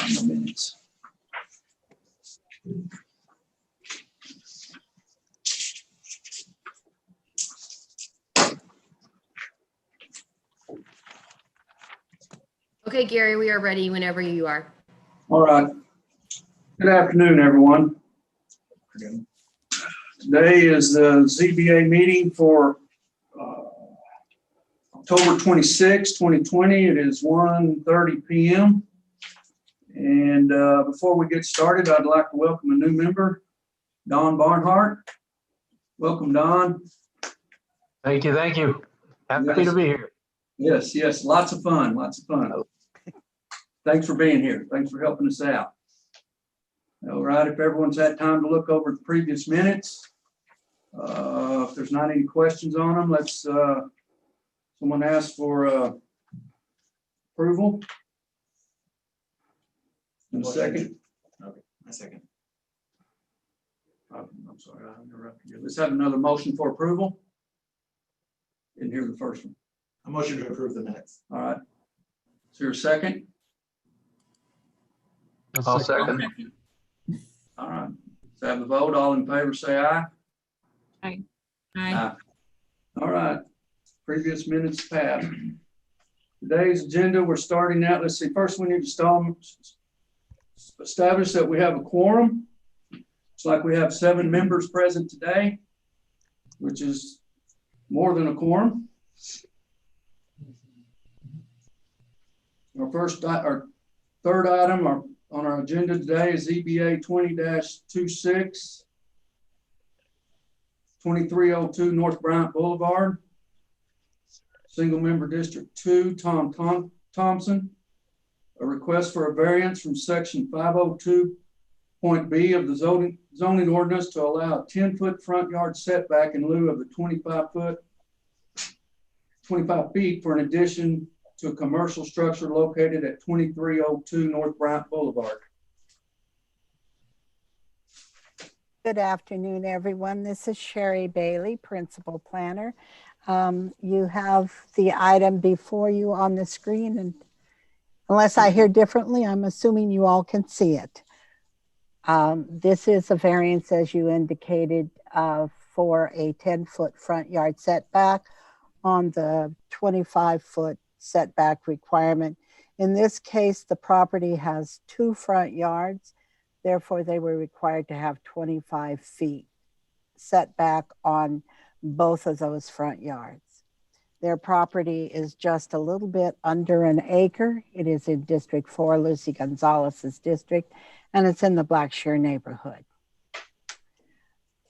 on the minutes. Okay, Gary, we are ready whenever you are. All right. Good afternoon, everyone. Today is the ZBA meeting for October 26, 2020. It is 1:30 p.m. And before we get started, I'd like to welcome a new member, Don Barnhart. Welcome, Don. Thank you. Thank you. Happy to be here. Yes, yes, lots of fun, lots of fun. Thanks for being here. Thanks for helping us out. All right, if everyone's had time to look over the previous minutes, if there's not any questions on them, let's, someone ask for approval. And a second. Okay, a second. I'm sorry, I interrupted you. Let's have another motion for approval. Didn't hear the first one. A motion to approve the minutes. All right. Is there a second? I'll second. All right. Let's have a vote. All in favor, say aye. Aye. Aye. All right. Previous minutes passed. Today's agenda, we're starting out. Let's see. First, we need to establish that we have a quorum. It's like we have 7 members present today, which is more than a quorum. Our third item on our agenda today is EBA 20-26, 2302 North Bryant Boulevard, Single Member District 2, Thompson. A request for a variance from section 502.B of the zoning ordinance to allow a 10-foot front yard setback in lieu of the 25 feet for an addition to a commercial structure located at 2302 North Bryant Boulevard. Good afternoon, everyone. This is Sherry Bailey, Principal Planner. You have the item before you on the screen, and unless I hear differently, I'm assuming you all can see it. This is a variance, as you indicated, for a 10-foot front yard setback on the 25-foot setback requirement. In this case, the property has 2 front yards. Therefore, they were required to have 25 feet setback on both of those front yards. Their property is just a little bit under an acre. It is in District 4, Lucy Gonzalez's district, and it's in the Blackshear neighborhood.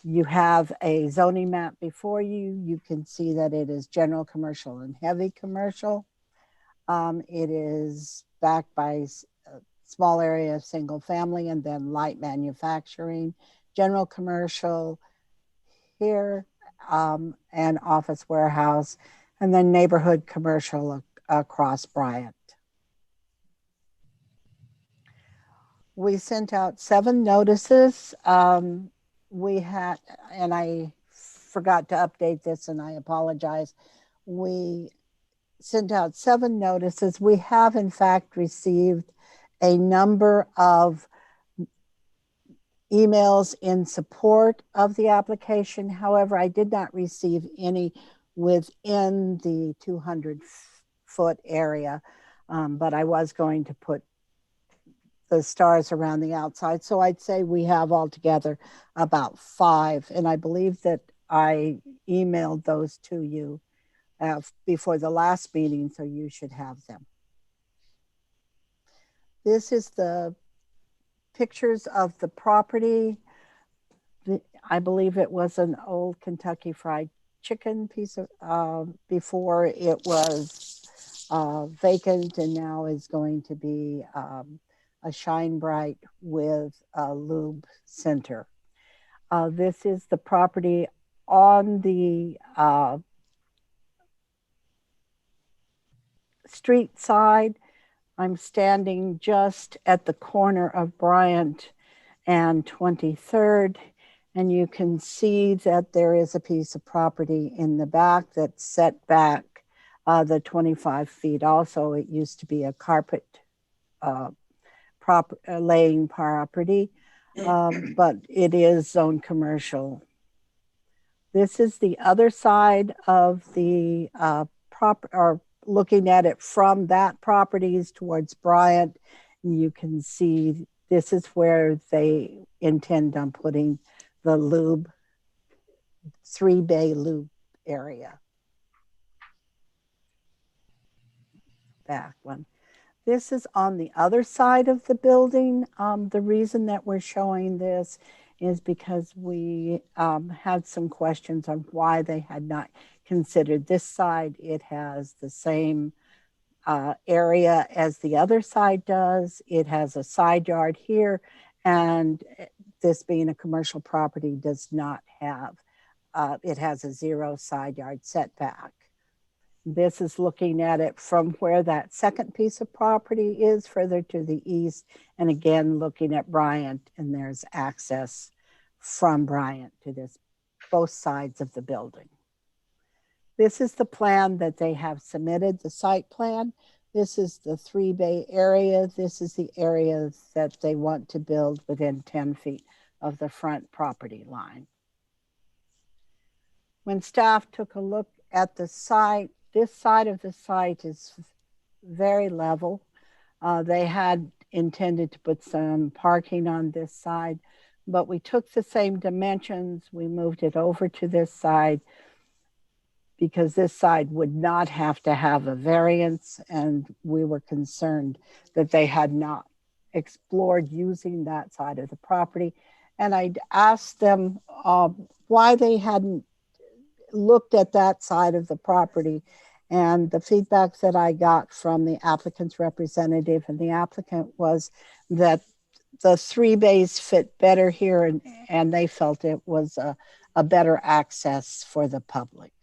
You have a zoning map before you. You can see that it is general commercial and heavy commercial. It is backed by a small area of single family and then light manufacturing, general commercial here, and office warehouse, and then neighborhood commercial across Bryant. We sent out 7 notices. We had, and I forgot to update this and I apologize. We sent out 7 notices. We have in fact received a number of emails in support of the application. However, I did not receive any within the 200-foot area, but I was going to put the stars around the outside. So I'd say we have altogether about 5. And I believe that I emailed those to you before the last meeting, so you should have them. This is the pictures of the property. I believe it was an old Kentucky Fried Chicken piece of, before it was vacant, and now is going to be a Shine Bright with a lube center. This is the property on the street side. I'm standing just at the corner of Bryant and 23rd, and you can see that there is a piece of property in the back that's set back the 25 feet. Also, it used to be a carpet laying property, but it is zoned commercial. This is the other side of the or looking at it from that properties towards Bryant. You can see this is where they intend on putting the lube, 3-bay lube area. Back one. This is on the other side of the building. The reason that we're showing this is because we had some questions on why they had not considered this side. It has the same area as the other side does. It has a side yard here, and this being a commercial property does not have, it has a 0 side yard setback. This is looking at it from where that second piece of property is further to the east. And again, looking at Bryant, and there's access from Bryant to this, both sides of the building. This is the plan that they have submitted, the site plan. This is the 3-bay area. This is the area that they want to build within 10 feet of the front property line. When staff took a look at the site, this side of the site is very level. They had intended to put some parking on this side, but we took the same dimensions. We moved it over to this side because this side would not have to have a variance, and we were concerned that they had not explored using that side of the property. And I'd asked them why they hadn't looked at that side of the property, and the feedback that I got from the applicant's representative and the applicant was that the 3 bays fit better here, and they felt it was a better access for the public.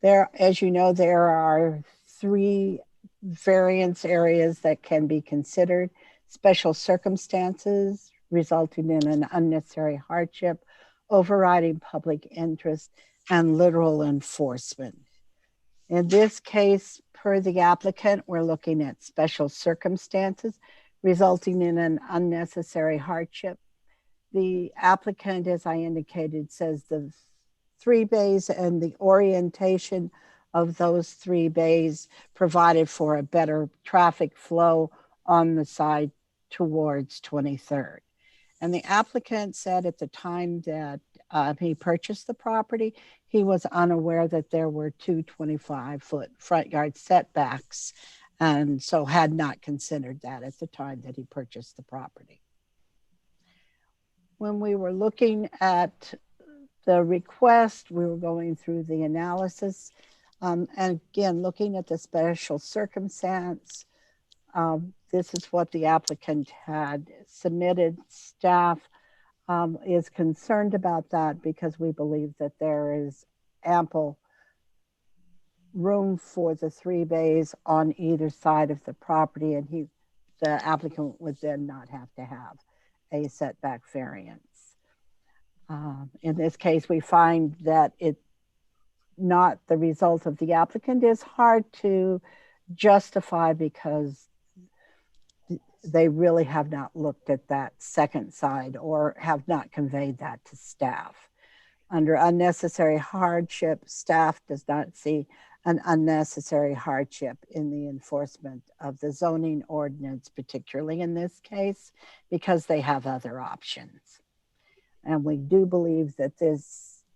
There, as you know, there are 3 variance areas that can be considered: special circumstances resulting in an unnecessary hardship, overriding public interest, and literal enforcement. In this case, per the applicant, we're looking at special circumstances resulting in an unnecessary hardship. The applicant, as I indicated, says the 3 bays and the orientation of those 3 bays provided for a better traffic flow on the side towards 23rd. And the applicant said at the time that he purchased the property, he was unaware that there were 2 25-foot front yard setbacks, and so had not considered that at the time that he purchased the property. When we were looking at the request, we were going through the analysis, and again, looking at the special circumstance. This is what the applicant had submitted. Staff is concerned about that because we believe that there is ample room for the 3 bays on either side of the property, and the applicant would then not have to have a setback variance. In this case, we find that it's not the result of the applicant is hard to justify because they really have not looked at that second side or have not conveyed that to staff. Under unnecessary hardship, staff does not see an unnecessary hardship in the enforcement of the zoning ordinance, particularly in this case, because they have other options. And we do believe that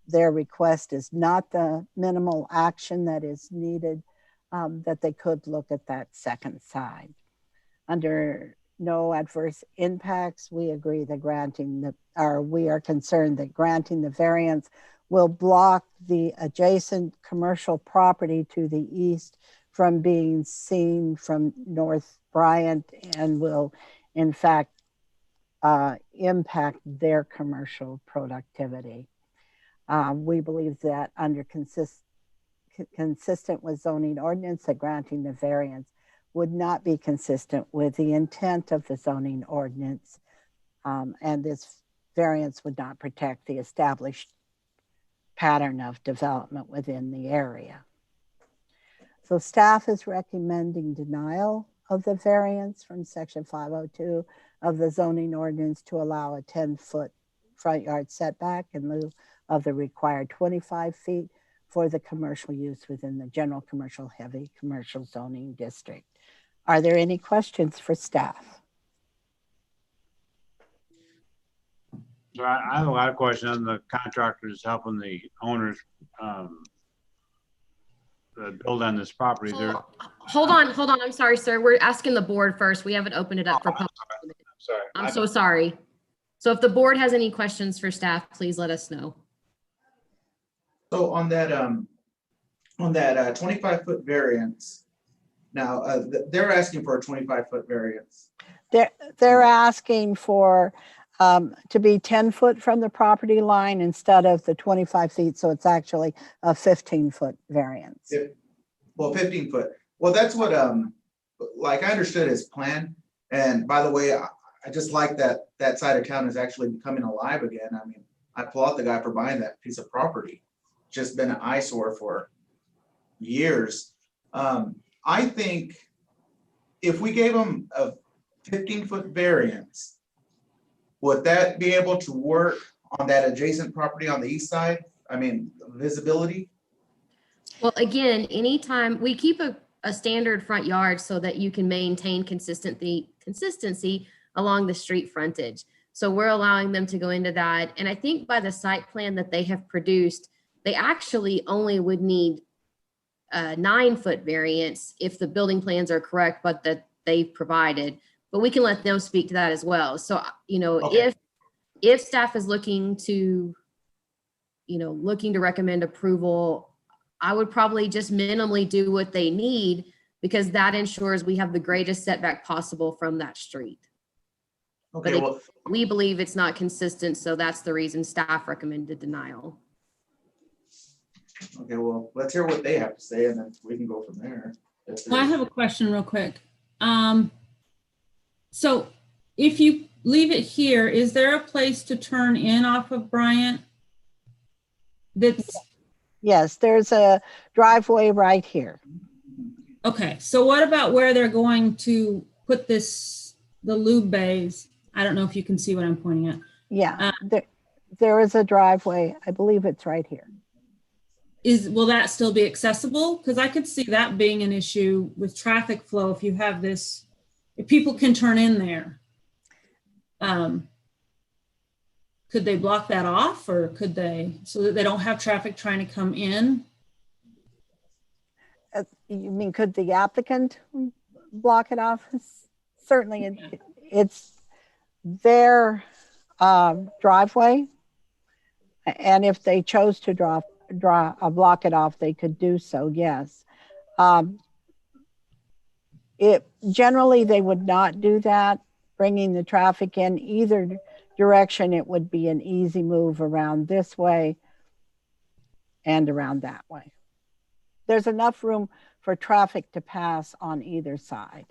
their request is not the minimal action that is needed, that they could look at that second side. Under no adverse impacts, we agree that we are concerned that granting the variance will block the adjacent commercial property to the east from being seen from North Bryant and will in fact impact their commercial productivity. We believe that under consistent with zoning ordinance, that granting the variance would not be consistent with the intent of the zoning ordinance, and this variance would not protect the established pattern of development within the area. So staff is recommending denial of the variance from section 502 of the zoning ordinance to allow a 10-foot front yard setback in lieu of the required 25 feet for the commercial use within the general commercial heavy commercial zoning district. Are there any questions for staff? So I have a lot of questions on the contractors helping the owners build on this property. They're, Hold on. I'm sorry, sir. We're asking the board first. We haven't opened it up for public. sorry. I'm so sorry. So if the board has any questions for staff, please let us know. So on that 25-foot variance, now, they're asking for a 25-foot variance. They're asking for to be 10 foot from the property line instead of the 25 feet. So it's actually a 15-foot variance. Well, 15 foot. Well, that's what, like I understood his plan. And by the way, I just like that side of town is actually becoming alive again. I mean, I applaud the guy for buying that piece of property. Just been an eyesore for years. I think if we gave him a 15-foot variance, would that be able to work on that adjacent property on the east side? I mean, visibility? Well, again, anytime we keep a standard front yard so that you can maintain consistency along the street frontage. So we're allowing them to go into that. And I think by the site plan that they have produced, they actually only would need a 9-foot variance if the building plans are correct, but that they've provided. But we can let them speak to that as well. So, Okay. if staff is looking to recommend approval, I would probably just minimally do what they need because that ensures we have the greatest setback possible from that street. Okay, But well, we believe it's not consistent, so that's the reason staff recommended denial. okay, well, let's hear what they have to say and then we can go from there. Well, I have a question real quick. So if you leave it here, is there a place to turn in off of Bryant? Yes, there's a driveway right here. Okay, so what about where they're going to put the lube bays? I don't know if you can see what I'm pointing at. Yeah, there is a driveway. I believe it's right here. Will that still be accessible? Because I could see that being an issue with traffic flow if you have this, if people can turn in there. Could they block that off or could they, so that they don't have traffic trying to come in? You mean, could the applicant block it off? Certainly, it's their driveway. And if they chose to block it off, they could do so, yes. Generally, they would not do that, bringing the traffic in either direction. It would be an easy move around this way and around that way. There's enough room for traffic to pass on either side.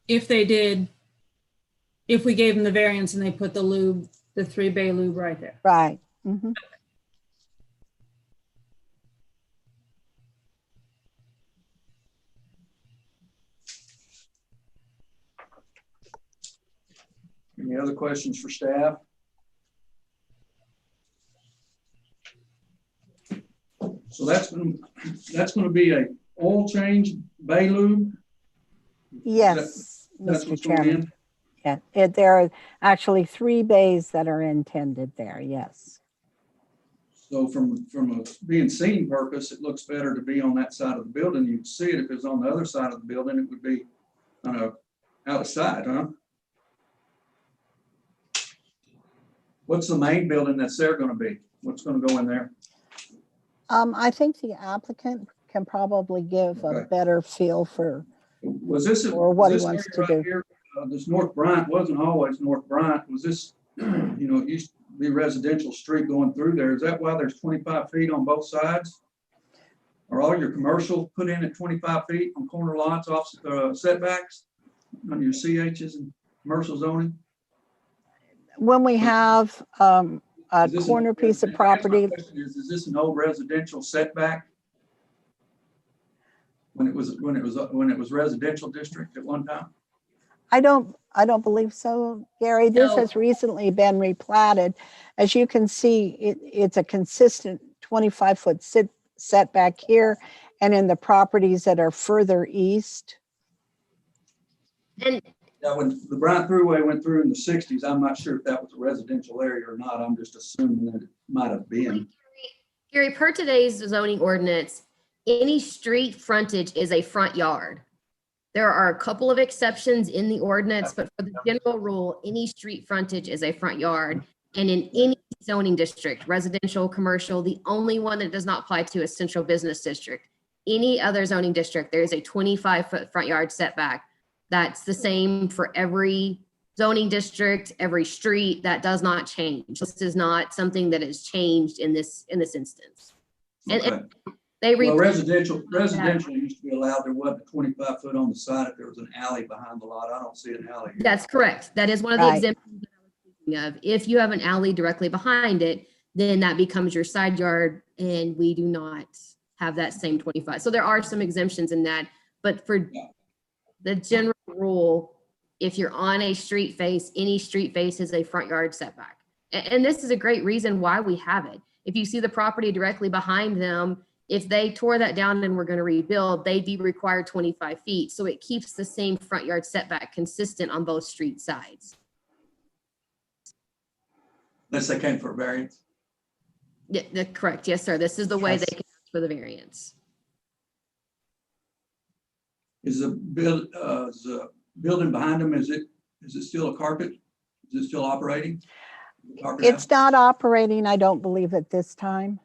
If we gave them the variance and they put the lube, the 3-bay lube right there. Right. Mm-hmm. Any other questions for staff? So that's going to be a oil change bay lube? Yes, That's Mr. what's going Chairman. in? Yeah, there are actually 3 bays that are intended there, yes. So from a being seen purpose, it looks better to be on that side of the building. You'd see it. If it was on the other side of the building, it would be kind of out of sight, huh? What's the main building that's there going to be? What's going to go in there? I think the applicant can probably give a Okay. better feel for, Was this or what he this wants area to right do. here, this North Bryant wasn't always North Bryant. Was this, it used to be residential street going through there. Is that why there's 25 feet on both sides? Are all your commercial put in at 25 feet on corner lots off setbacks on your CHs and commercial zoning? When we have a Is this corner piece of that's my property, question is this an old residential setback? when it was residential district at one time? I don't believe so, Gary. This No. has recently been replatted. As you can see, it's a consistent 25-foot setback here and in the properties that are further east. And Yeah, when the Bryant Thruway went through in the 60s, I'm not sure if that was a residential area or not. I'm just assuming that it might have been. Gary, per today's zoning ordinance, any street frontage is a front yard. There are a couple of exceptions in the ordinance, but for the general rule, any street frontage is a front yard. And in any zoning district, residential, commercial, the only one that does not apply to is central business district. Any other zoning district, there is a 25-foot front yard setback. That's the same for every zoning district, every street. That does not change. This is not something that has changed in this instance. And Okay. they Well, re- residential used to be allowed. There wasn't a 25-foot on the side if there was an alley behind the lot. I don't see an alley here. That's correct. That is one of the Right. exemptions that I was thinking of. If you have an alley directly behind it, then that becomes your side yard, and we do not have that same 25. So there are some exemptions in that, but for the general rule, if you're on a street face, any street face is a front yard setback. And this is a great reason why we have it. If you see the property directly behind them, if they tore that down and were going to rebuild, they'd be required 25 feet. So it keeps the same front yard setback consistent on both street sides. Unless they came for a variance. Yeah, that's correct. Yes, sir. This is the way Yes. they can ask for the variance. Is the building behind them, is it still a carpet? Is it still operating? Carpet house? It's not operating, I don't believe, at this time.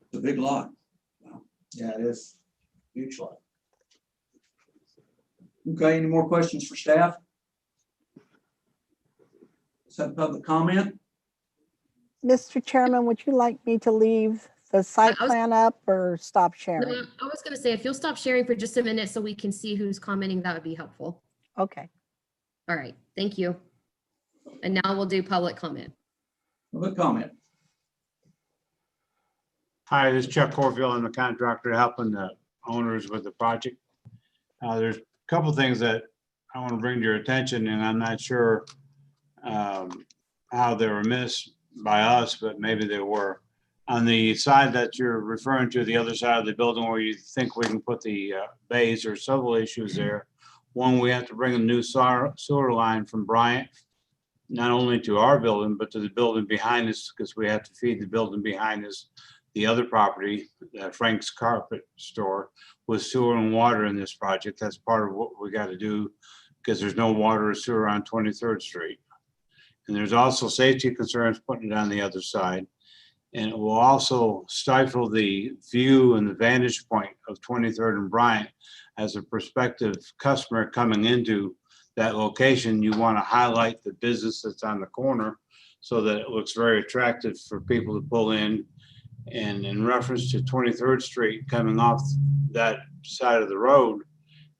It's a big lot. Yeah, it is. Huge lot. Okay, any more questions for staff? Let's have public comment. Mr. Chairman, would you like me to leave the site I was- plan up or stop No, sharing? I was going to say, if you'll stop sharing for just a minute so we can see who's commenting, that would be helpful. Okay. All right. Thank you. And now we'll do public comment. Public comment. Hi, this is Chuck Corfield. I'm the contractor helping the owners with the project. There's a couple things that I want to bring to your attention, and I'm not sure how they were missed by us, but maybe they were. On the side that you're referring to, the other side of the building where you think we can put the bays, there are several issues there. One, we have to bring a new sewer line from Bryant, not only to our building, but to the building behind us, because we have to feed the building behind us, the other property, Frank's Carpet Store, with sewer and water in this project. That's part of what we got to do, because there's no water or sewer on 23rd Street. And there's also safety concerns putting it on the other side. And it will also stifle the view and the vantage point of 23rd and Bryant. As a prospective customer coming into that location, you want to highlight the business that's on the corner so that it looks very attractive for people to pull in. And in reference to 23rd Street coming off that side of the road,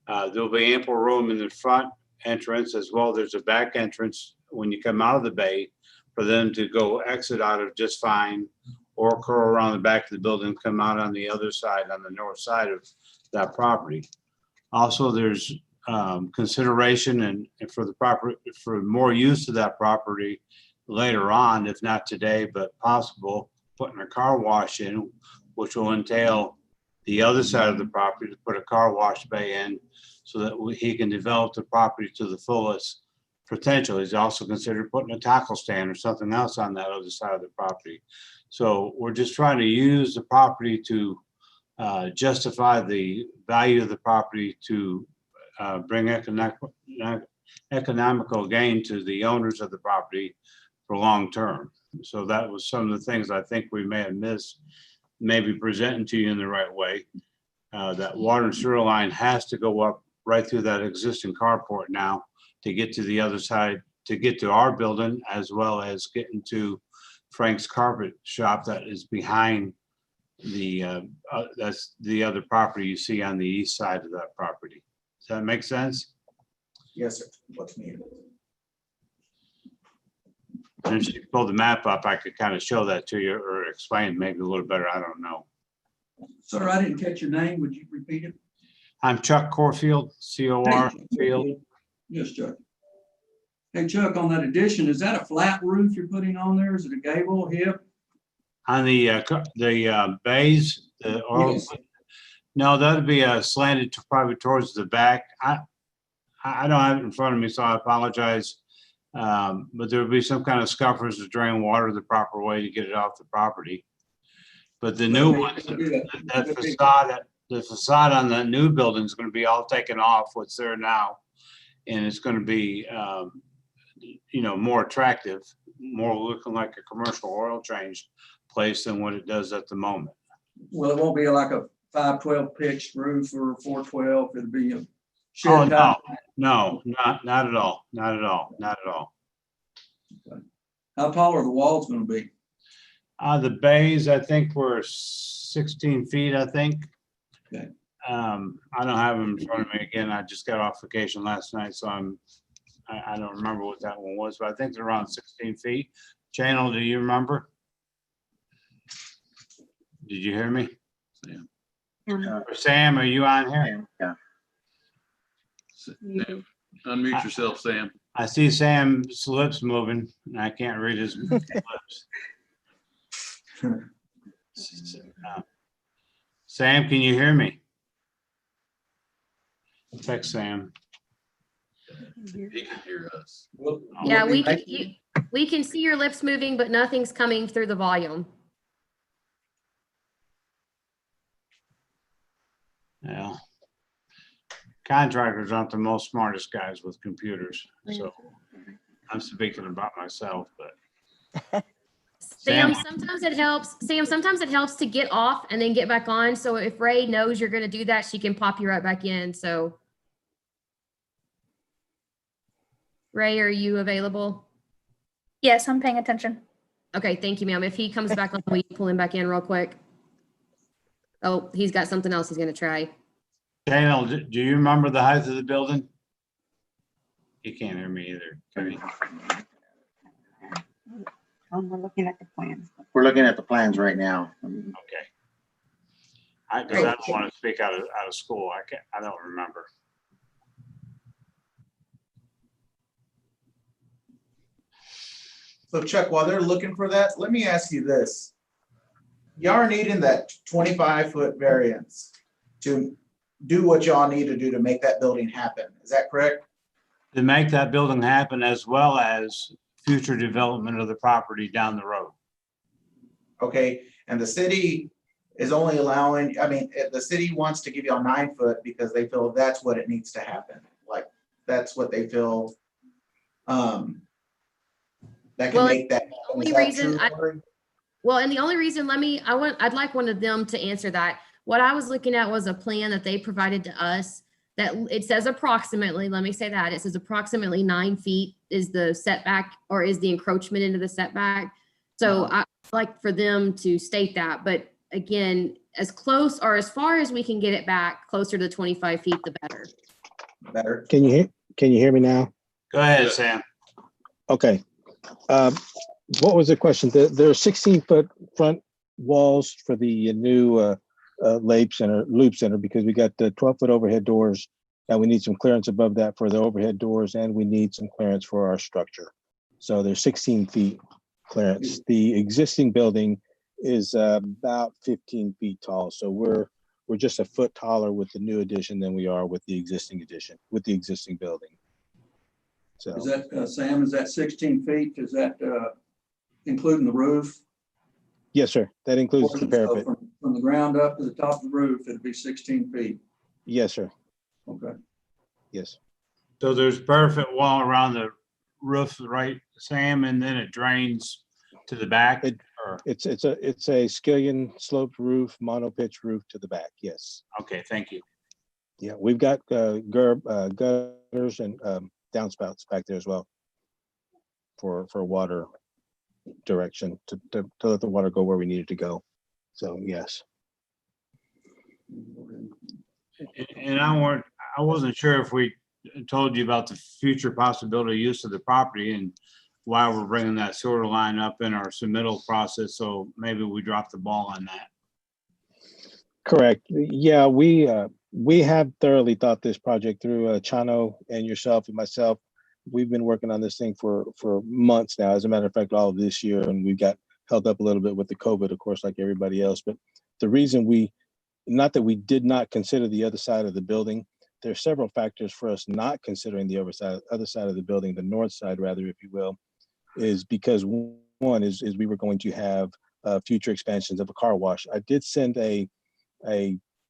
there'll be ample room in the front entrance as well. There's a back entrance when you come out of the bay for them to go exit out of just fine, or curl around the back of the building, come out on the other side, on the north side of that property. Also, there's consideration and for the property, for more use of that property later on, if not today, but possible, putting a car wash in, which will entail the other side of the property to put a car wash bay in so that he can develop the property to the fullest potential. He's also considered putting a tackle stand or something else on that other side of the property. So we're just trying to use the property to justify the value of the property to bring economical gain to the owners of the property for long term. So that was some of the things I think we may have missed, maybe presenting to you in the right way. That water and sewer line has to go up right through that existing carport now to get to the other side, to get to our building, as well as getting to Frank's Carpet Shop that is behind the, that's the other property you see on the east side of that property. Does that make sense? Yes, sir. What's needed? And if you pull the map up, I could kind of show that to you or explain maybe a little better. I don't know. Sir, I didn't catch your name. Would you repeat it? I'm Chuck Corfield, C-O-R Field. Yes, Chuck. Hey, Chuck, on that addition, is that a flat roof you're putting on there? Is it a gable, hip? On the bays, Yes. no, that'd be slanted to probably towards the back. I don't have it in front of me, so I apologize. But there would be some kind of scuffers to drain water the proper way to get it off the property. But the new ones, the facade on the new building is going to be all taken off what's there now. And it's going to be, more attractive, more looking like a commercial oil change place than what it does at the moment. Well, it won't be like a 512 pitched roof or 412. It'll be a Oh, shed no, top. no, not at all. Not at all. Not at all. How tall are the walls going to be? The bays, I think were 16 feet, I think. Okay. I don't have them in front of me again. I just got off vacation last night, so I don't remember what that one was, but I think they're around 16 feet. Channel, do you remember? Did you hear me? Sam, are you on here? Yeah. Sam, unmute yourself, Sam. I see Sam's lips moving, and I can't read his lips. Sam, can you hear me? Text Sam. He can hear us. Yeah, we can see your lips moving, but nothing's coming through the volume. Yeah. Contractors aren't the most smartest guys with computers, so I'm speaking about myself, but. Sam, sometimes it helps. Sam, sometimes it helps to get off and then get back on. So if Ray knows you're going to do that, she can pop you right back in. So, Ray, are you available? Yes, I'm paying attention. Okay, thank you, ma'am. If he comes back on, will you pull him back in real quick? Oh, he's got something else he's going to try. Daniel, do you remember the height of the building? You can't hear me either. Can you? We're looking at the plans. We're looking at the plans right now. Okay. Because I don't want to speak out of school. I don't remember. So Chuck, while they're looking for that, let me ask you this. Y'all are needing that 25-foot variance to do what y'all need to do to make that building happen. Is that correct? To make that building happen, as well as future development of the property down the road. Okay, and the city is only allowing, the city wants to give y'all 9 foot because they feel that's what it needs to happen. Like, that's what they feel that can Well, make that. only Is that reason true, Lori? Well, and the only reason, I'd like one of them to answer that. What I was looking at was a plan that they provided to us that it says approximately, let me say that, it says approximately 9 feet is the setback or is the encroachment into the setback. So I'd like for them to state that, but again, as close or as far as we can get it back closer to 25 feet, the better. Better. Can you hear me now? Go ahead, Sam. Okay. What was the question? There are 16-foot front walls for the new loop center because we got the 12-foot overhead doors and we need some clearance above that for the overhead doors and we need some clearance for our structure. So there's 16 feet clearance. The existing building is about 15 feet tall. So we're just a foot taller with the new addition than we are with the existing addition, with the existing building. So Is that, Sam, is that 16 feet? Is that including the roof? yes, sir. That includes the So parapet. From the ground up to the top of the roof, it'd be 16 feet. Yes, sir. Okay. Yes. So there's perfect wall around the roof, right, Sam, and then it drains to the back? It's a skillion sloped roof, mono pitch roof to the back. Yes. Okay, thank you. Yeah, we've got gutters and downspouts back there as well for water direction to let the water go where we need it to go. So yes. And I wasn't sure if we told you about the future possibility use of the property, and while we're bringing that sewer line up in our submittal process, so maybe we dropped the ball on that. Correct. Yeah, we have thoroughly thought this project through. Chano and yourself and myself, we've been working on this thing for months now. As a matter of fact, all of this year, and we got held up a little bit with the COVID, of course, like everybody else. But the reason not that we did not consider the other side of the building, there are several factors for us not considering the other side of the building, the north side rather, if you will, is because one is we were going to have future expansions of a car wash. I did send a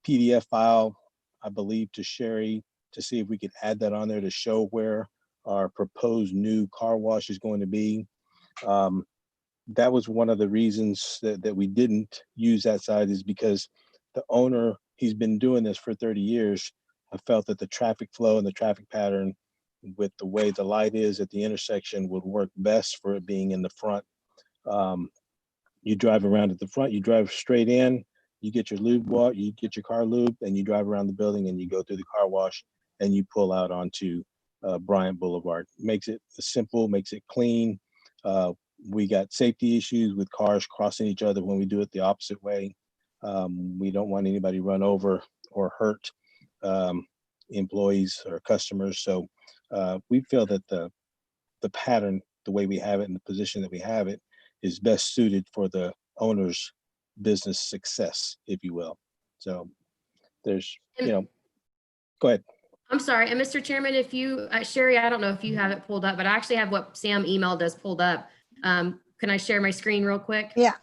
PDF file, I believe, to Sherry to see if we could add that on there to show where our proposed new car wash is going to be. That was one of the reasons that we didn't use that side, is because the owner, he's been doing this for 30 years. I felt that the traffic flow and the traffic pattern with the way the light is at the intersection would work best for it being in the front. You drive around at the front, you drive straight in, you get your lube wash, you get your car lube, and you drive around the building and you go through the car wash and you pull out onto Bryant Boulevard. Makes it simple, makes it clean. We got safety issues with cars crossing each other when we do it the opposite way. We don't want anybody run over or hurt employees or customers. So we feel that the pattern, the way we have it and the position that we have it, is best suited for the owner's business success, if you will. So there's, go ahead. I'm sorry. And Mr. Chairman, if you, Sherry, I don't know if you have it pulled up, but I actually have what Sam emailed us pulled up. Can I share my screen real quick? Yeah,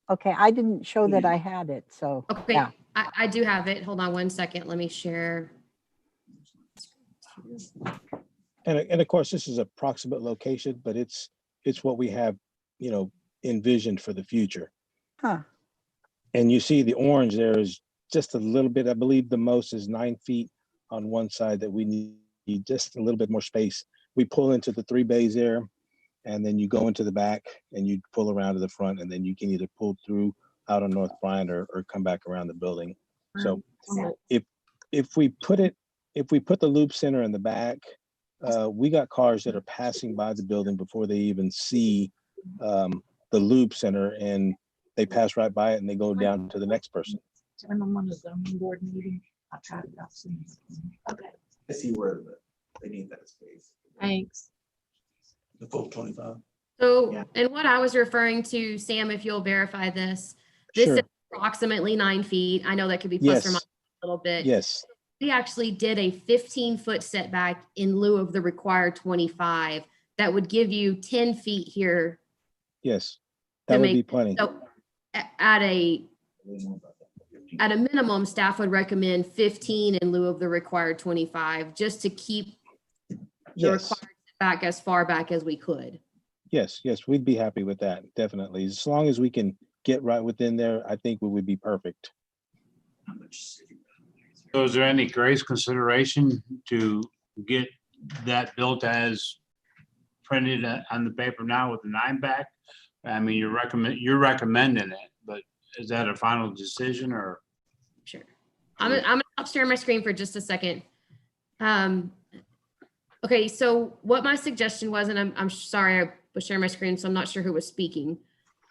okay, I didn't show that I had it, so. Okay, yeah. I do have it. Hold on one second. Let me share. And of course, this is approximate location, but it's what we have, envisioned for the future. Huh. And you see the orange there is just a little bit, I believe the most is 9 feet on one side that we need just a little bit more space. We pull into the 3 bays there, and then you go into the back and you pull around to the front, and then you can either pull through out on North Bryant or come back around the building. So if we put the loop center in the back, we got cars that are passing by the building before they even see the loop center, and they pass right by it and they go down to the next person. When I'm on a zoning board meeting, I'll try to out soon. Okay, I see where they need that space. thanks. The full 25. So, Yeah. and what I was referring to, Sam, if you'll verify this is Sure. approximately 9 feet. I know that could be plus or Yes. minus a little bit. Yes. We actually did a 15-foot setback in lieu of the required 25. That would give you 10 feet here. Yes. To That would make- be plenty. So at a minimum, staff would recommend 15 in lieu of the required 25, just to keep the Yes. required back as far back as we could. Yes. We'd be happy with that. Definitely. As long as we can get right within there, I think we would be perfect. So is there any grace consideration to get that built as printed on the paper now with the 9 back? I mean, you're recommending it, but is that a final decision or? Sure. I'm gonna stop sharing my screen for just a second. Okay, so what my suggestion was, and I'm sorry I was sharing my screen, so I'm not sure who was speaking.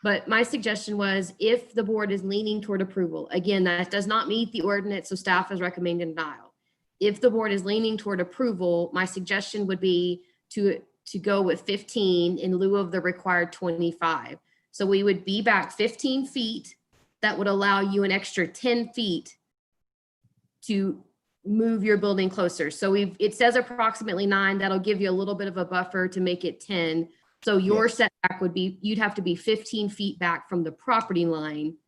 But my suggestion was, if the board is leaning toward approval, again, that does not meet the ordinance, so staff is recommending denial. If the board is leaning toward approval, my suggestion would be to go with 15 in lieu of the required 25. So we would be back 15 feet. That would allow you an extra 10 feet to move your building closer. So it says approximately 9. That'll give you a little bit of a buffer to make it 10. So your Yes. setback would be, you'd have to be 15 feet back from the property line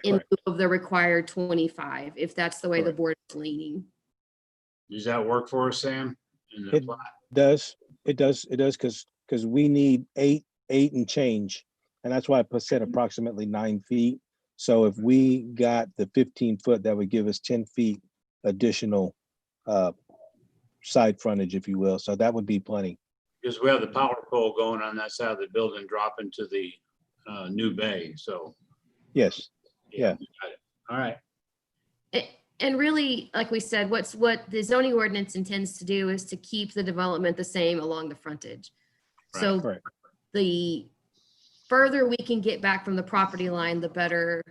in Correct. lieu of the required 25, if that's the way the Correct. board is leaning. Does that work for us, Sam? In the It plot? does. It does because we need eight and change. And that's why I said approximately 9 feet. So if we got the 15 foot, that would give us 10 feet additional side frontage, if you will. So that would be plenty. Because we have the power pole going on that side of the building, dropping to the new bay, so. Yes. Yeah. we got it. All right. And really, like we said, what the zoning ordinance intends to do is to keep the development the same along the frontage. So Correct. the further we can get back from the property line, the better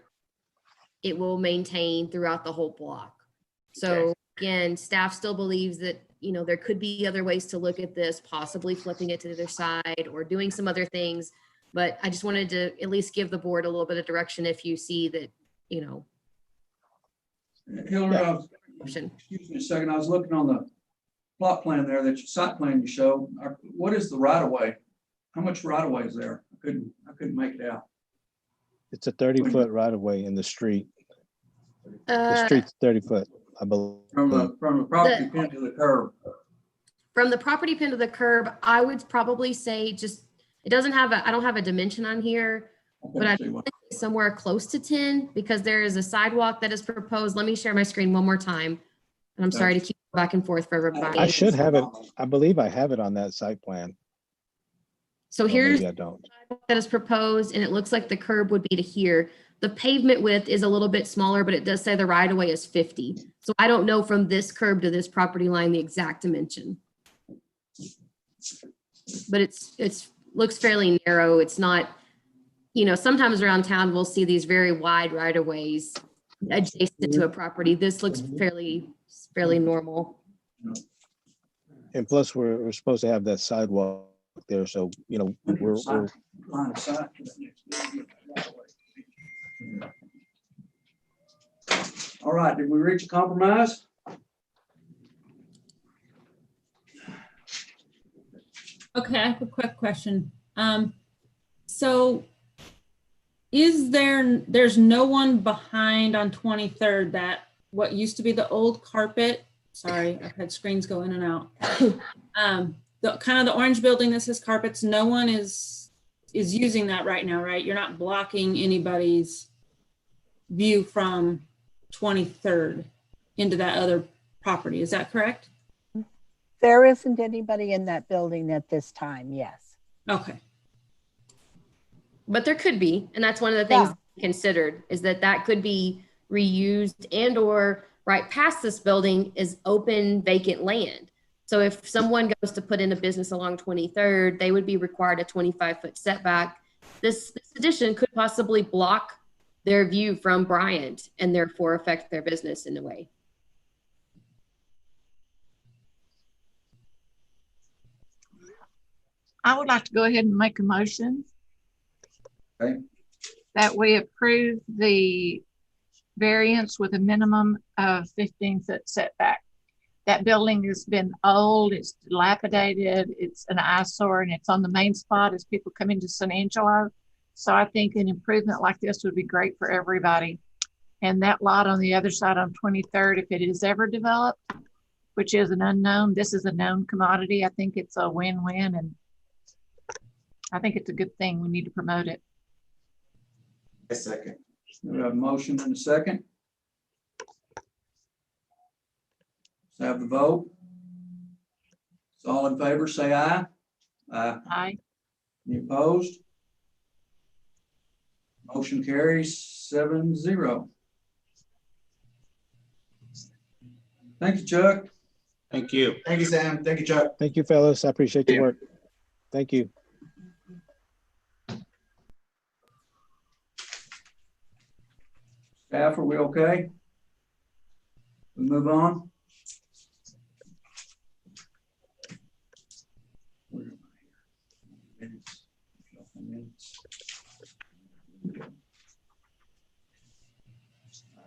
it will maintain throughout the whole block. So again, staff still believes that, you know, there could be other ways to look at this, possibly flipping it to the other side or doing some other things. But I just wanted to at least give the board a little bit of direction if you see that, you know. Hillary, excuse me a second. I was looking on the plot plan there, that your site plan you show. What is the right of way? How much right of way is there? I couldn't make it out. It's a 30-foot right of way in the street. The street's 30 foot, I believe. From the property pin to the curb. From the property pin to the curb, I would probably say just, it doesn't have I don't have a dimension on here, but I think somewhere close to 10 because there is a sidewalk that is proposed. Let me share my screen one more time. And I'm sorry to keep back and forth for everybody. I should have it. I believe I have it on that site plan. So Or here's maybe I don't. that is proposed, and it looks like the curb would be to here. The pavement width is a little bit smaller, but it does say the right of way is 50. So I don't know from this curb to this property line the exact dimension. But it's looks fairly narrow. It's not, you know, sometimes around town we'll see these very wide right of ways adjacent to a property. This looks fairly normal. And plus, we're supposed to have that sidewalk there, so you know we're Line of sight to that next building. All right, did we reach a compromise? Okay, I have a quick question. So there's no one behind on 23rd that what used to be the old carpet, sorry, I've had screens go in and out. The kind of the orange building that says carpets, no one is using that right now, right? You're not blocking anybody's view from 23rd into that other property. Is that correct? There isn't anybody in that building at this time, yes. Okay. But there could be, and that's one of the things considered is that could be reused and or right past this building is open vacant land. So if someone goes to put in a business along 23rd, they would be required a 25-foot setback. This addition could possibly block their view from Bryant and therefore affect their business in a way. I would like to go ahead and make a motion. Okay. That we approve the variance with a minimum of 15-foot setback. That building has been old, it's dilapidated, it's an eyesore, and it's on the main spot as people come into San Angelo. So I think an improvement like this would be great for everybody. And that lot on the other side on 23rd, if it is ever developed, which is an unknown, this is a known commodity. I think it's a win-win, and I think it's a good thing. We need to promote it. A second. We have a motion and a second. Let's have the vote. So all in favor, say aye. Aye. Aye. Any opposed? Motion carries 7-0. Thank you, Chuck. Thank you. Thank you, Sam. Thank you, Chuck. Thank you, fellas. I appreciate your work. Thank you. Staff, are we okay? We move on?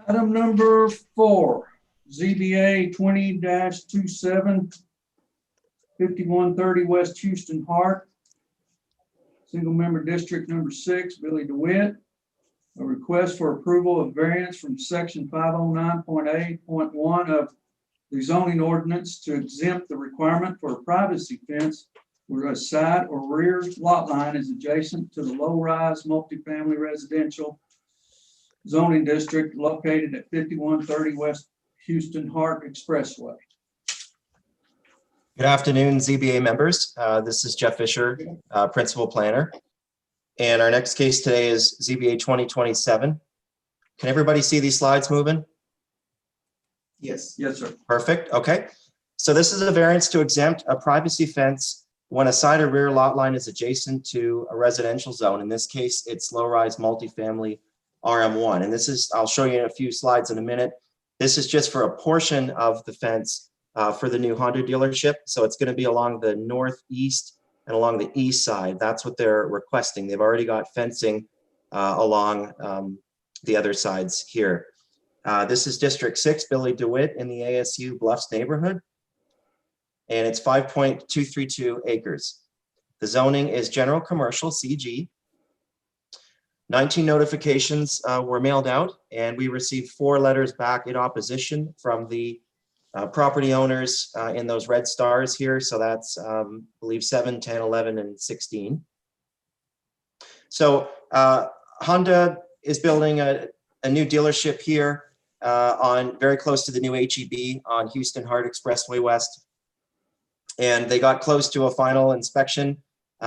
Item number 4, ZBA 20-27, 5130 West Houston Hart. Single member district number 6, Billy DeWitt. A request for approval of variance from section 509.8.1 of the zoning ordinance to exempt the requirement for a privacy fence where a side or rear lot line is adjacent to the low-rise multifamily residential zoning district located at 5130 West Houston Hart Expressway. Good afternoon, ZBA members. This is Jeff Fisher, Principal Planner. And our next case today is ZBA 2027. Can everybody see these slides moving? Yes. Yes, sir. Perfect. Okay. So this is a variance to exempt a privacy fence when a side or rear lot line is adjacent to a residential zone, in this case, it's low-rise multifamily RM1. And this is, I'll show you in a few slides in a minute. This is just for a portion of the fence for the new Honda dealership. So it's going to be along the northeast and along the east side. That's what they're requesting. They've already got fencing along the other sides here. This is District 6, Billy DeWitt in the ASU Bluffs neighborhood. And it's 5.232 acres. The zoning is general commercial, CG. 19 notifications were mailed out, and we received 4 letters back in opposition from the property owners in those red stars here. So that's, I believe, 7, 10, 11, and 16. So Honda is building a new dealership here on very close to the new HEB on Houston Hart Expressway West. And they got close to a final inspection.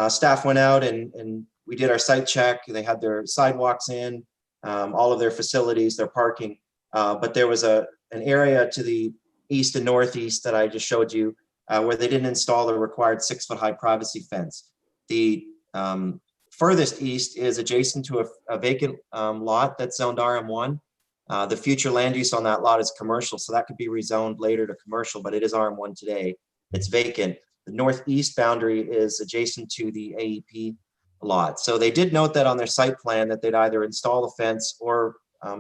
Staff went out and we did our site check. They had their sidewalks in, all of their facilities, their parking. But there was an area to the east and northeast that I just showed you where they didn't install the required 6-foot-high privacy fence. The furthest east is adjacent to a vacant lot that's zoned RM1. The future land use on that lot is commercial, so that could be rezoned later to commercial, but it is RM1 today. It's vacant. The northeast boundary is adjacent to the AEP lot. So they did note that on their site plan that they'd either install a fence or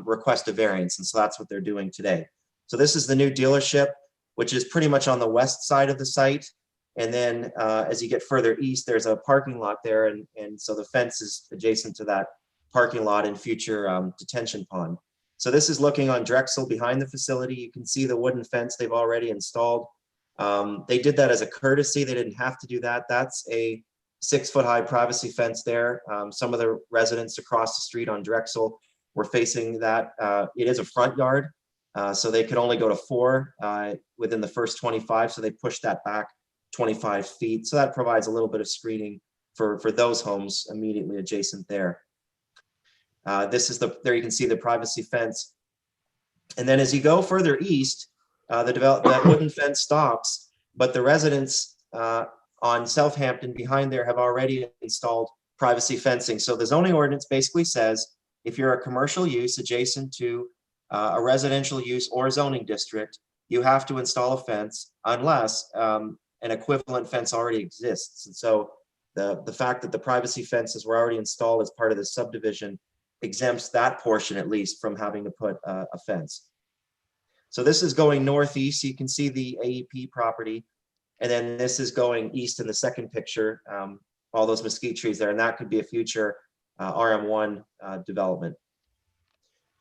request a variance. And so that's what they're doing today. So this is the new dealership, which is pretty much on the west side of the site. And then as you get further east, there's a parking lot there. And so the fence is adjacent to that parking lot and future detention pond. So this is looking on Drexel behind the facility. You can see the wooden fence they've already installed. They did that as a courtesy. They didn't have to do that. That's a 6-foot-high privacy fence there. Some of the residents across the street on Drexel were facing that. It is a front yard, so they could only go to 4 within the first 25. So they pushed that back 25 feet. So that provides a little bit of screening for those homes immediately adjacent there. This is there you can see the privacy fence. And then as you go further east, that wooden fence stops, but the residents on Southampton behind there have already installed privacy fencing. So the zoning ordinance basically says if you're a commercial use adjacent to a residential use or zoning district, you have to install a fence unless an equivalent fence already exists. And so the fact that the privacy fences were already installed as part of the subdivision exempts that portion at least from having to put a fence. So this is going northeast. You can see the AEP property. And then this is going east in the second picture, all those mesquite trees there. And that could be a future RM1 development.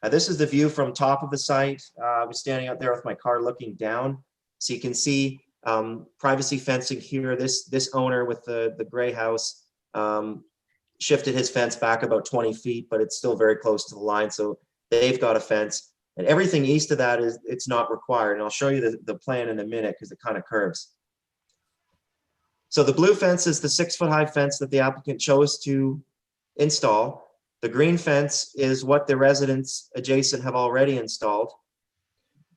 This is the view from top of the site. I was standing out there with my car looking down. So you can see privacy fencing here. This owner with the gray house shifted his fence back about 20 feet, but it's still very close to the line. So they've got a fence. And everything east of that it's not required. And I'll show you the plan in a minute because it kind of curves. So the blue fence is the 6-foot-high fence that the applicant chose to install. The green fence is what the residents adjacent have already installed.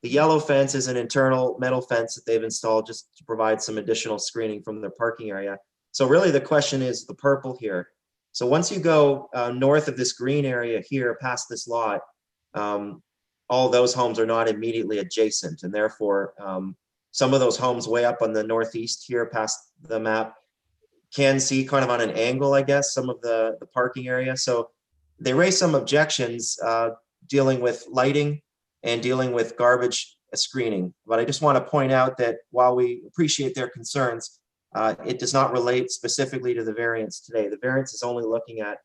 The yellow fence is an internal metal fence that they've installed just to provide some additional screening from their parking area. So really the question is the purple here. So once you go north of this green area here past this lot, all those homes are not immediately adjacent, and therefore some of those homes way up on the northeast here past the map can see kind of on an angle, I guess, some of the parking area. So they raise some objections dealing with lighting and dealing with garbage screening. But I just want to point out that while we appreciate their concerns, it does not relate specifically to the variance today. The variance is only looking at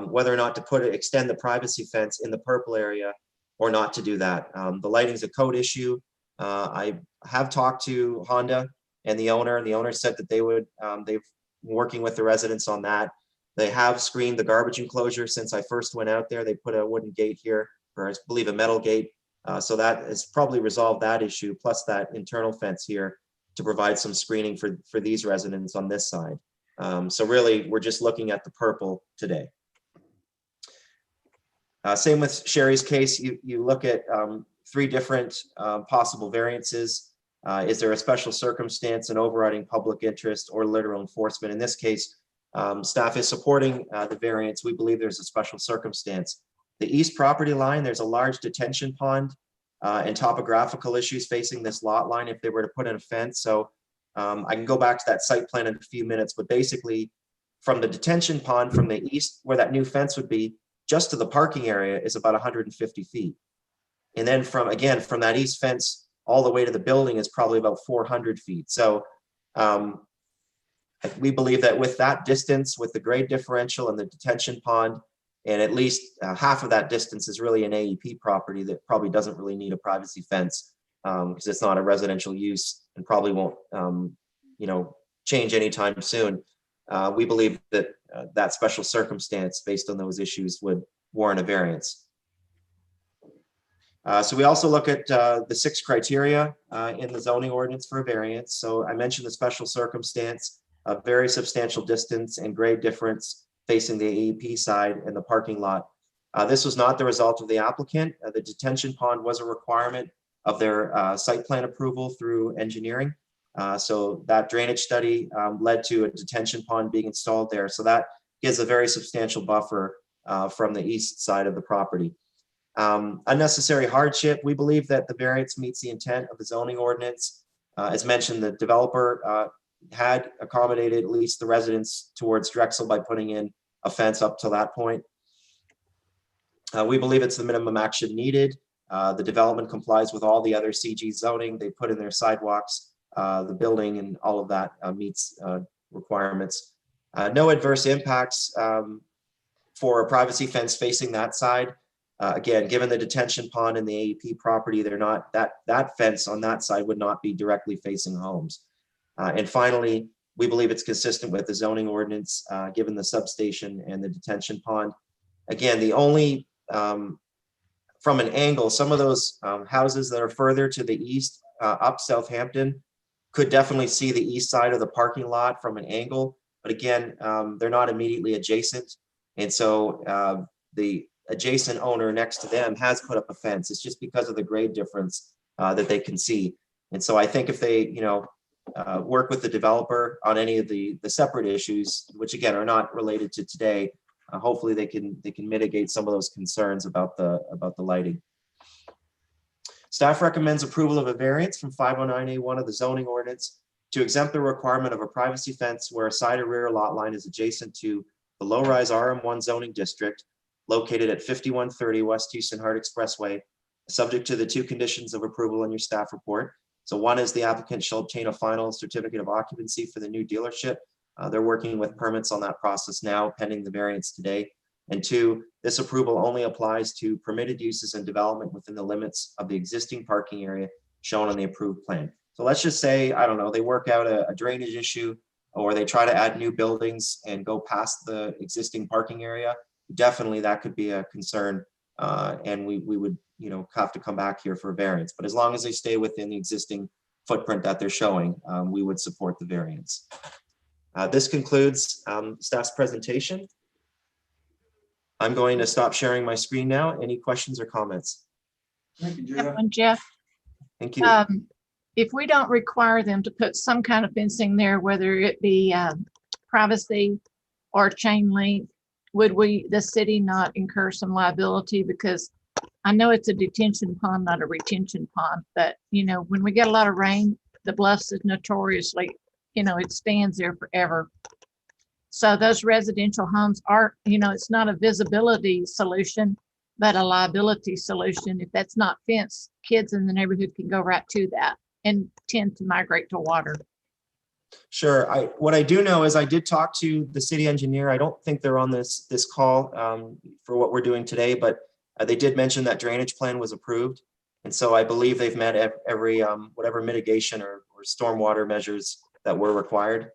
whether or not to extend the privacy fence in the purple area or not to do that. The lighting is a code issue. I have talked to Honda and the owner said that they've been working with the residents on that. They have screened the garbage enclosure since I first went out there. They put a wooden gate here, or I believe a metal gate. So that has probably resolved that issue, plus that internal fence here to provide some screening for these residents on this side. So really, we're just looking at the purple today. Same with Sherry's case. You look at 3 different possible variances. Is there a special circumstance, an overriding public interest, or literal enforcement? In this case, staff is supporting the variance. We believe there's a special circumstance. The east property line, there's a large detention pond and topographical issues facing this lot line if they were to put in a fence. So I can go back to that site plan in a few minutes, but basically from the detention pond from the east, where that new fence would be, just to the parking area is about 150 feet. And then from that east fence all the way to the building is probably about 400 feet. So we believe that with that distance, with the grade differential and the detention pond, and at least half of that distance is really an AEP property that probably doesn't really need a privacy fence because it's not a residential use and probably won't, change anytime soon. We believe that that special circumstance based on those issues would warrant a variance. So we also look at the 6 criteria in the zoning ordinance for a variance. So I mentioned the special circumstance, a very substantial distance and grade difference facing the AEP side and the parking lot. This was not the result of the applicant. The detention pond was a requirement of their site plan approval through engineering. So that drainage study led to a detention pond being installed there. So that gives a very substantial buffer from the east side of the property. Unnecessary hardship. We believe that the variance meets the intent of the zoning ordinance. As mentioned, the developer had accommodated at least the residents towards Drexel by putting in a fence up to that point. We believe it's the minimum action needed. The development complies with all the other CG zoning. They put in their sidewalks, the building and all of that meets requirements. No adverse impacts for a privacy fence facing that side. Again, given the detention pond and the AEP property, they're not that fence on that side would not be directly facing homes. And finally, we believe it's consistent with the zoning ordinance, given the substation and the detention pond. Again, the only, from an angle, some of those houses that are further to the east, up Southampton, could definitely see the east side of the parking lot from an angle. But again, they're not immediately adjacent. And so the adjacent owner next to them has put up a fence. It's just because of the grade difference that they can see. And so I think if they, work with the developer on any of the separate issues, which again are not related to today, hopefully they can mitigate some of those concerns about the lighting. Staff recommends approval of a variance from 509A1 of the zoning ordinance to exempt the requirement of a privacy fence where a side or rear lot line is adjacent to the low-rise RM1 zoning district located at 5130 West Houston Hart Expressway, subject to the 2 conditions of approval in your staff report. So one is the applicant shall obtain a final certificate of occupancy for the new dealership. They're working with permits on that process now, pending the variance today. And 2, this approval only applies to permitted uses and development within the limits of the existing parking area shown on the approved plan. So let's just say, I don't know, they work out a drainage issue or they try to add new buildings and go past the existing parking area. Definitely that could be a concern and we would have to come back here for a variance. But as long as they stay within the existing footprint that they're showing, we would support the variance. This concludes staff's presentation. I'm going to stop sharing my screen now. Any questions or comments? Thank you, Have Jeff. one, Jeff. Thank you. If we don't require them to put some kind of fencing there, whether it be privacy or chain link, would the city not incur some liability? Because I know it's a detention pond, not a retention pond, but when we get a lot of rain, the bluffs is notoriously, it stands there forever. So those residential homes are, it's not a visibility solution, but a liability solution. If that's not fenced, kids in the neighborhood can go right to that and tend to migrate to water. Sure. What I do know is I did talk to the city engineer. I don't think they're on this call for what we're doing today, but they did mention that drainage plan was approved. And so I believe they've met every whatever mitigation or stormwater measures that were required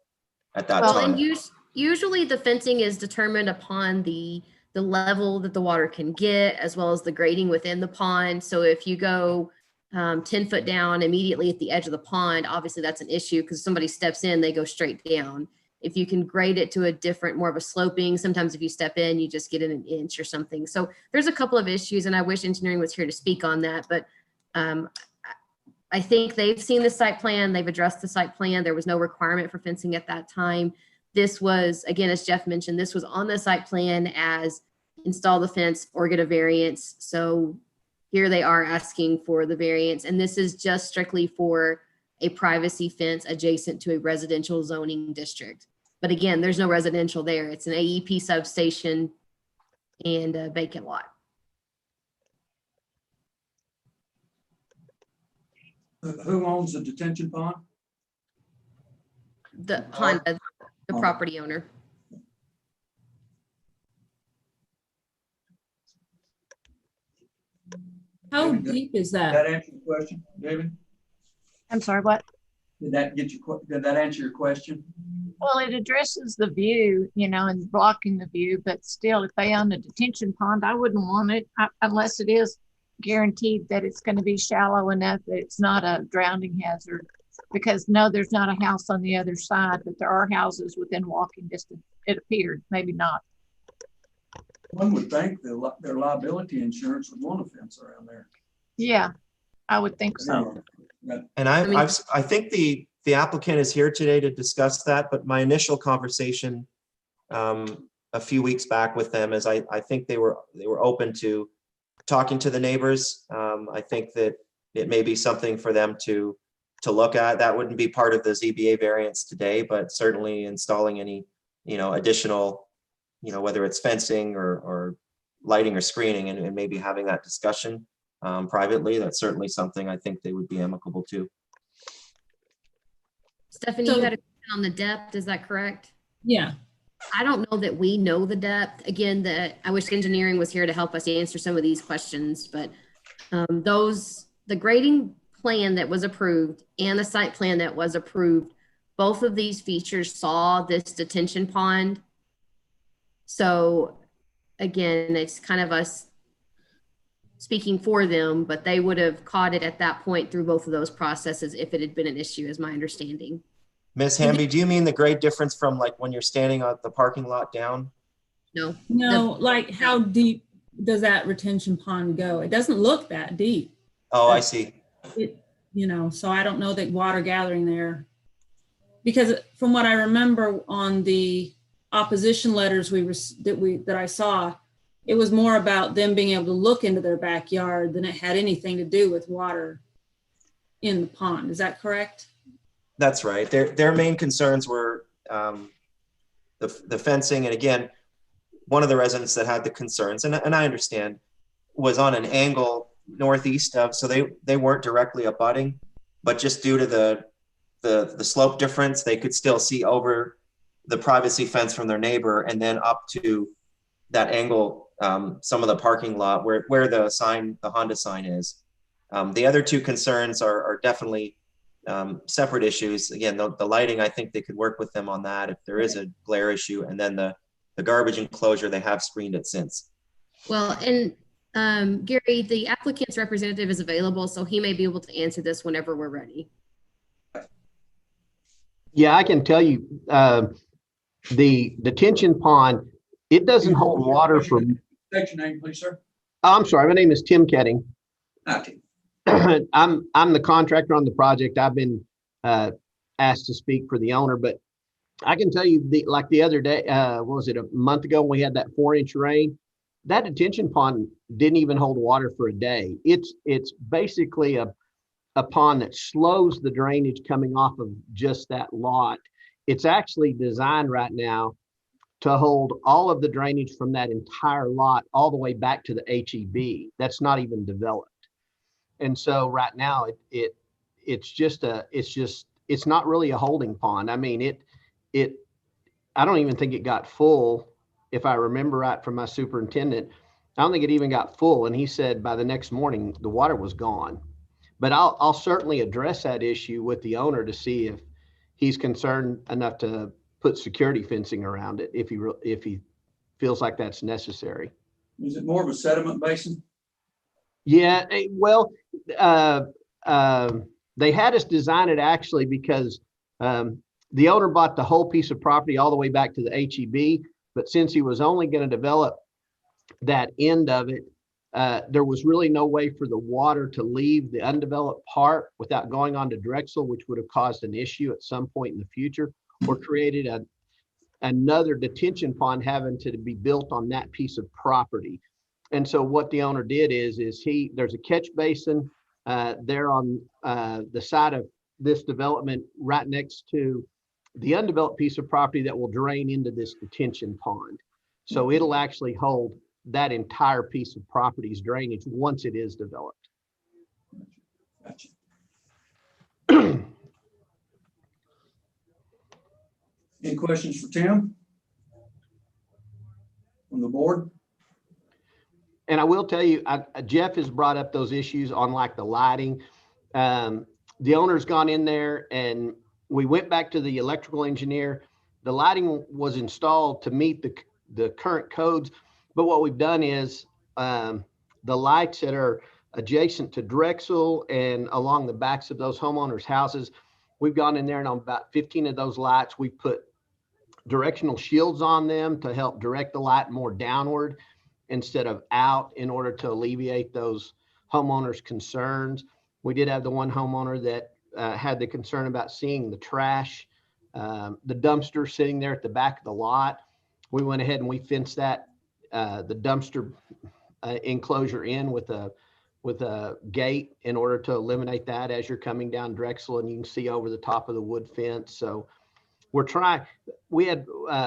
at that time. And usually the fencing is determined upon the level that the water can get, as well as the grading within the pond. So if you go 10 foot down immediately at the edge of the pond, obviously that's an issue because somebody steps in, they go straight down. If you can grade it to a different, more of a sloping, sometimes if you step in, you just get in an inch or something. So there's a couple of issues, and I wish engineering was here to speak on that, but I think they've seen the site plan, they've addressed the site plan. There was no requirement for fencing at that time. This was, again, as Jeff mentioned, this was on the site plan as install the fence or get a variance. So here they are asking for the variance, and this is just strictly for a privacy fence adjacent to a residential zoning district. But again, there's no residential there. It's an AEP substation and a vacant lot. Who owns the detention pond? The Honda, the property owner. How David, deep is Did that? that answer your question, David? I'm sorry, what? Did that answer your question? Well, it addresses the view, you know, and blocking the view, but still, if they own a detention pond, I wouldn't want it unless it is guaranteed that it's going to be shallow enough that it's not a drowning hazard. Because no, there's not a house on the other side, but there are houses within walking distance. It appeared, maybe not. One would think their liability insurance would want a fence around there. Yeah, I would think so. And I think the applicant is here today to discuss that, but my initial conversation a few weeks back with them is I think they were open to talking to the neighbors. I think that it may be something for them to look at. That wouldn't be part of the ZBA variance today, but certainly installing any, additional, whether it's fencing or lighting or screening, and maybe having that discussion privately. That's certainly something I think they would be amicable to. Stephanie, So- you had a question on the depth, is that correct? Yeah. I don't know that we know the depth. Again, I wish engineering was here to help us answer some of these questions, but the grading plan that was approved and the site plan that was approved, both of these features saw this detention pond. So again, it's kind of us speaking for them, but they would have caught it at that point through both of those processes if it had been an issue, is my understanding. Ms. Hamby, do you mean the grade difference from like when you're standing on the parking lot down? No. No, like how deep does that retention pond go? It doesn't look that deep. Oh, I see. So I don't know that water gathering there. Because from what I remember on the opposition letters that I saw, it was more about them being able to look into their backyard than it had anything to do with water in the pond. Is that correct? That's right. Their main concerns were the fencing. And again, one of the residents that had the concerns, and I understand, was on an angle northeast of, so they weren't directly abutting, but just due to the slope difference, they could still see over the privacy fence from their neighbor and then up to that angle, some of the parking lot where the Honda sign is. The other two concerns are definitely separate issues. Again, the lighting, I think they could work with them on that if there is a glare issue, and then the garbage enclosure, they have screened it since. Well, and Gary, the applicant's representative is available, so he may be able to answer this whenever we're ready. Yeah, I can tell you, the detention pond, it doesn't hold water for. State your name, please, sir. I'm sorry, my name is Tim Ketting. Hi, Tim. I'm the contractor on the project. I've been asked to speak for the owner, but I can tell you, like the other day, what was it, a month ago, when we had that 4-inch rain, that detention pond didn't even hold water for a day. It's basically a pond that slows the drainage coming off of just that lot. It's actually designed right now to hold all of the drainage from that entire lot all the way back to the HEB. That's not even developed. And so right now it's not really a holding pond. I mean, I don't even think it got full. If I remember right from my superintendent, I don't think it even got full. And he said by the next morning, the water was gone. But I'll certainly address that issue with the owner to see if he's concerned enough to put security fencing around it, if he feels like that's necessary. Is it more of a sediment basin? Yeah, well, they had us design it actually because the owner bought the whole piece of property all the way back to the HEB, but since he was only going to develop that end of it, There was really no way for the water to leave the undeveloped part without going onto Drexel, which would have caused an issue at some point in the future, or created another detention pond having to be built on that piece of property. And so what the owner did is there's a catch basin there on the side of this development right next to the undeveloped piece of property that will drain into this detention pond. So it'll actually hold that entire piece of property's drainage once it is developed. Gotcha. Any questions for Tim from the board? And I will tell you, Jeff has brought up those issues on like the lighting. The owner's gone in there and we went back to the electrical engineer. The lighting was installed to meet the current codes. But what we've done is the lights that are adjacent to Drexel and along the backs of those homeowners' houses, we've gone in there and on about 15 of those lights, we put directional shields on them to help direct the light more downward instead of out in order to alleviate those homeowners' concerns. We did have the one homeowner that had the concern about seeing the trash, the dumpster sitting there at the back of the lot. We went ahead and we fenced that, the dumpster enclosure in with a gate in order to eliminate that as you're coming down Drexel, and you can see over the top of the wood fence. So we're trying. We had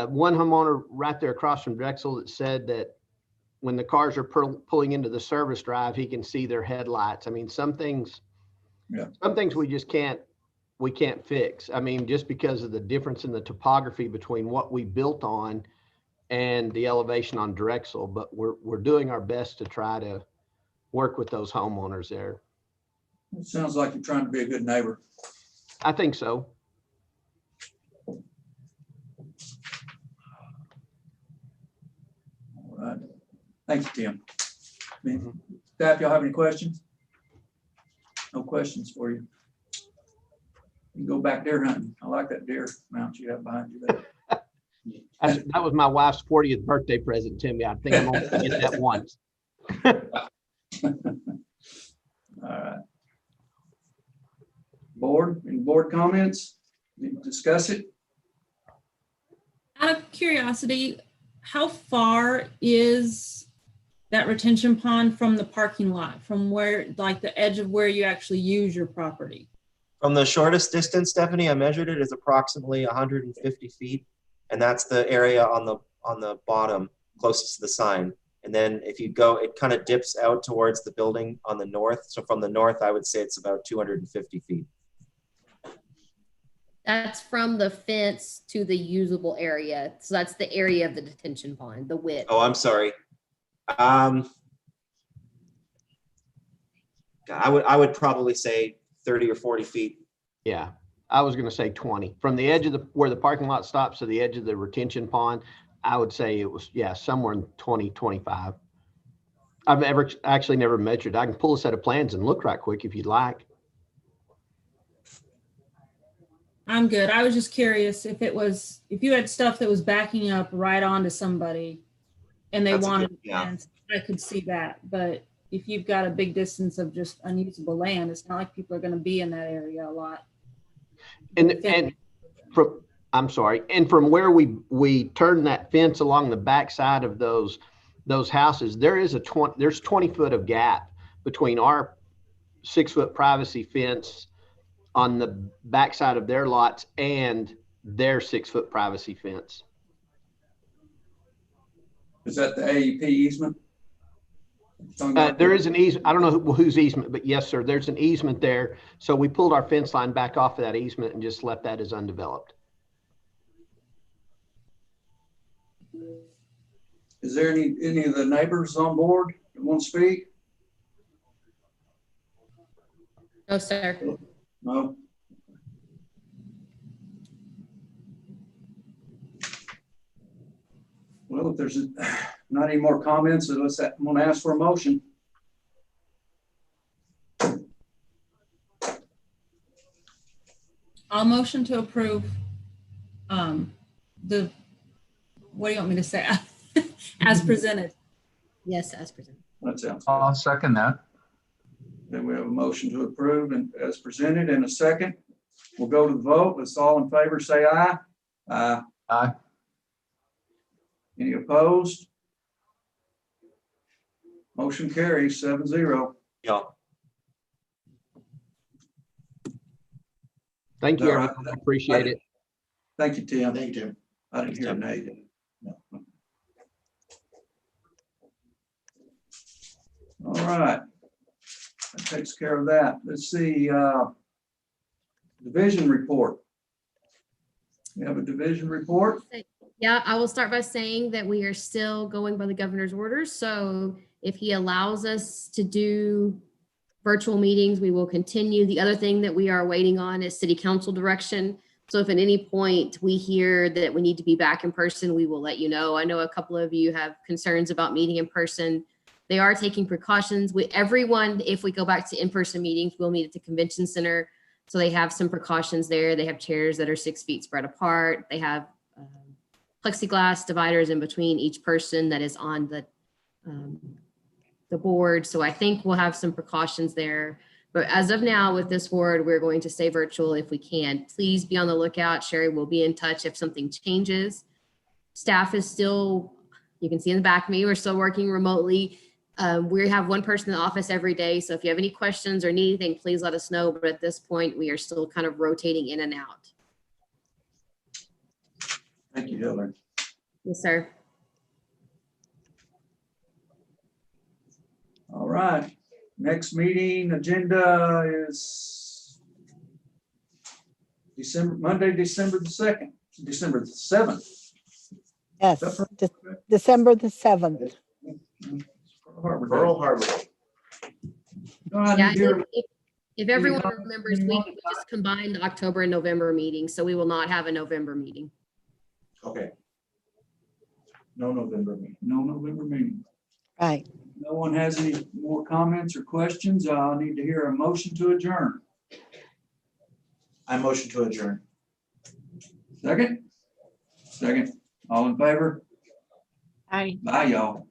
one homeowner right there across from Drexel that said that when the cars are pulling into the service drive, he can see their headlights. I mean, some things we just can't fix. I mean, just because of the difference in the topography between what we built on and the elevation on Drexel, but we're doing our best to try to work with those homeowners there. It sounds like you're trying to be a good neighbor. I think so. All right. Thank you, Tim. Staff, y'all have any questions? No questions for you. You can go back deer hunting. I like that deer mount you have behind you there. That was my wife's 40th birthday present to me. I think I'm only gonna get that once. All right. Board, any board comments? Need to discuss it? Out of curiosity, how far is that retention pond from the parking lot, from where, like the edge of where you actually use your property? From the shortest distance, Stephanie, I measured it as approximately 150 feet. And that's the area on the bottom closest to the sign. And then if you go, it kind of dips out towards the building on the north. So from the north, I would say it's about 250 feet. That's from the fence to the usable area. So that's the area of the detention pond, the width. Oh, I'm sorry. I would probably say 30 or 40 feet. Yeah, I was going to say 20 from the edge of where the parking lot stops to the edge of the retention pond. I would say it was, yeah, somewhere in 20, 25. I've actually never measured. I can pull a set of plans and look right quick if you'd like. I'm good. I was just curious if you had stuff that was backing up right onto somebody and they wanted, I could see that. But if you've got a big distance of just unusable land, it's not like people are going to be in that area a lot. And from, I'm sorry, and from where we turn that fence along the backside of those houses, there's 20 foot of gap between our 6 foot privacy fence on the backside of their lots and their 6 foot privacy fence. Is that the AEP easement? There is an easement. I don't know whose easement, but yes, sir, there's an easement there. So we pulled our fence line back off of that easement and just left that as undeveloped. Is there any of the neighbors on board that want to speak? No, sir. No. Well, if there's not any more comments, I'm going to ask for a motion. I'll motion to approve what do you want me to say? As presented. Yes, as presented. That sounds good. I'll second that. Then we have a motion to approve and as presented in a second. We'll go to the vote. Let's all in favor say aye. Aye. Aye. Any opposed? Motion carries 7-0. Yeah. Thank you, All right. everyone. Appreciate it. Thank you, Tim. Thank you, Tim. I didn't hear Nate. No. All right. That takes care of that. Let's see, division report. We have a division report. Yeah, I will start by saying that we are still going by the governor's orders. So if he allows us to do virtual meetings, we will continue. The other thing that we are waiting on is city council direction. So if at any point we hear that we need to be back in person, we will let you know. I know a couple of you have concerns about meeting in person. They are taking precautions with everyone. If we go back to in-person meetings, we'll meet at the convention center. So they have some precautions there. They have chairs that are 6 feet spread apart. They have plexiglass dividers in between each person that is on the board. So I think we'll have some precautions there. But as of now, with this board, we're going to stay virtual if we can. Please be on the lookout. Sherry will be in touch if something changes. Staff is still, you can see in the back of me, we're still working remotely. We have one person in the office every day. So if you have any questions or need anything, please let us know. But at this point, we are still kind of rotating in and out. Thank you, Hillary. Yes, sir. All right. Next meeting agenda is Monday, December the 2nd, December the 7th. Yes, December the 7th. Pearl Harbor. Yeah, if everyone remembers, we just combined October and November meetings, so we will not have a November meeting. Okay. No November meeting. No November meeting. Right. No one has any more comments or questions? I'll need to hear a motion to adjourn. I motion to adjourn. Second? Second. All in favor? Aye. Bye, y'all.